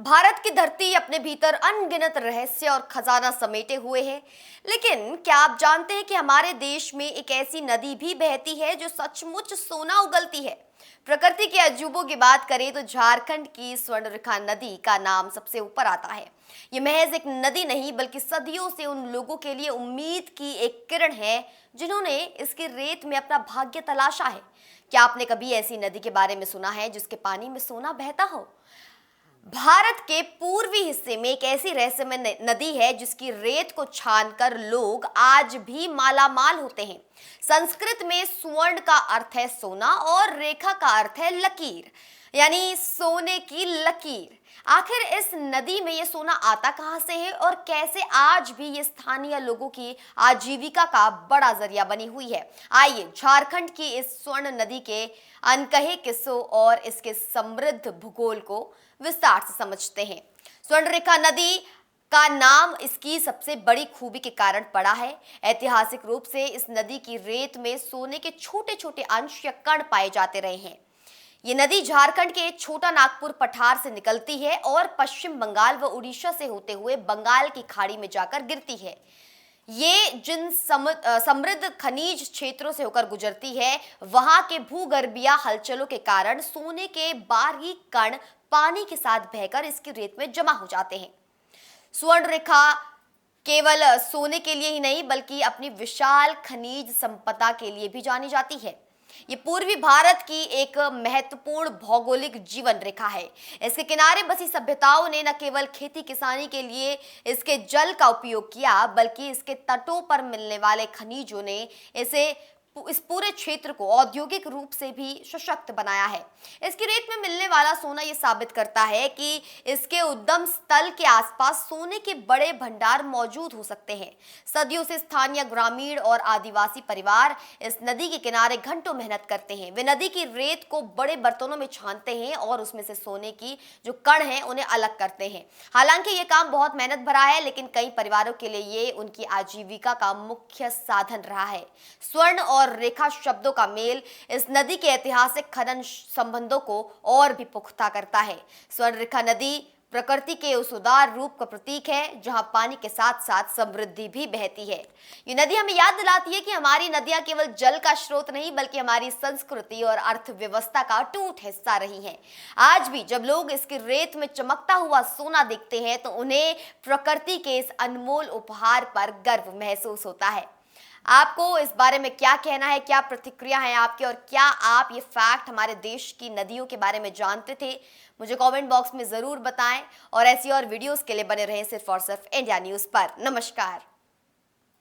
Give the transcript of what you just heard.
भारत की धरती अपने भीतर अनगिनत रहस्य और खजाना समेटे हुए है। लेकिन क्या आप जानते हैं कि हमारे देश में एक ऐसी नदी भी बहती है जो सचमुच सोना उगलती है। प्रकृति के अजूबों की बात करें तो झारखंड की स्वर्णरेखा नदी का नाम सबसे ऊपर आता है। ये महज एक नदी नहीं बल्कि सदियों से उन लोगों के लिए उम्मीद की एक किरण है जिन्होंने इसके रेत में अपना भाग्य तलाशा है। क्या आपने कभी ऐसी नदी के बारे में सुना है जिसके पानी में सोना बहता हो? भारत के पूर्वी हिस्से में एक ऐसी रहस्यमय नदी है जिसकी रेत को छानकर लोग आज भी मालामाल होते हैं। संस्कृत में स्वर्ण का अर्थ है सोना और रेखा का अर्थ है लकीर, यानी सोने की लकीर। आखिर इस नदी में ये सोना आता कहां से है और कैसे आज भी ये स्थानीय लोगों की आजीविका का बड़ा जरिया बनी हुई है? आइए झारखंड की इस स्वर्ण नदी के अनकहे किस्सों और इसके समृद्ध भूगोल को विस्तार से समझते हैं। स्वर्णरेखा नदी का नाम इसकी सबसे बड़ी खूबी के कारण पड़ा है। ऐतिहासिक रूप से इस नदी की रेत में सोने के छोटे छोटे अंश या कण पाए जाते रहे हैं। ये नदी झारखंड के छोटा नागपुर पठार से निकलती है और पश्चिम बंगाल व उड़ीसा से होते हुए बंगाल की खाड़ी में जाकर गिरती है। ये जिन समृद्ध खनिज क्षेत्रों से होकर गुजरती है, वहां के भूगर्भीय हलचलों के कारण सोने के बारीक कण पानी के साथ बहकर इसकी रेत में जमा हो जाते हैं। स्वर्ण रेखा केवल सोने के लिए ही नहीं बल्कि अपनी विशाल खनिज संपदा के लिए भी जानी जाती है। ये पूर्वी भारत की एक महत्वपूर्ण भौगोलिक जीवन रेखा है। इसके किनारे बसी सभ्यताओं ने न केवल खेती किसानी के लिए इसके जल का उपयोग किया बल्कि इसके तटों पर मिलने वाले खनिजों ने इस पूरे क्षेत्र को औद्योगिक रूप से भी सशक्त बनाया है। इसकी रेत में मिलने वाला सोना ये साबित करता है कि इसके उद्गम स्थल के आसपास सोने के बड़े भंडार मौजूद हो सकते हैं। सदियों से स्थानीय ग्रामीण और आदिवासी परिवार इस नदी के किनारे घंटों मेहनत करते हैं। वे नदी की रेत को बड़े बर्तनों में छानते हैं और उसमें से सोने की जो कण हैं उन्हें अलग करते हैं। हालांकि ये काम बहुत मेहनत भरा है, लेकिन कई परिवारों के लिए ये उनकी आजीविका का मुख्य साधन रहा है। स्वर्ण और रेखा शब्दों का मेल इस नदी के ऐतिहासिक खनन संबंधों को और भी पुख्ता करता है। स्वर्ण रेखा नदी प्रकृति के उस उदार रूप का प्रतीक है जहां पानी के साथ साथ समृद्धि भी बहती है। ये नदी हमें याद दिलाती है कि हमारी नदियां केवल जल का स्रोत नहीं बल्कि हमारी संस्कृति और अर्थव्यवस्था का अटूट हिस्सा रही हैं। आज भी जब लोग इसकी रेत में चमकता हुआ सोना देखते हैं तो उन्हें प्रकृति के इस अनमोल उपहार पर गर्व महसूस होता है। आपको इस बारे में क्या कहना है? क्या प्रतिक्रिया है आपकी और क्या आप ये फैक्ट हमारे देश की नदियों के बारे में जानते थे? मुझे कमेंट बॉक्स में जरूर बताएं और ऐसी और वीडियोस के लिए बने रहें सिर्फ और सिर्फ इंडिया न्यूज़ पर। नमस्कार।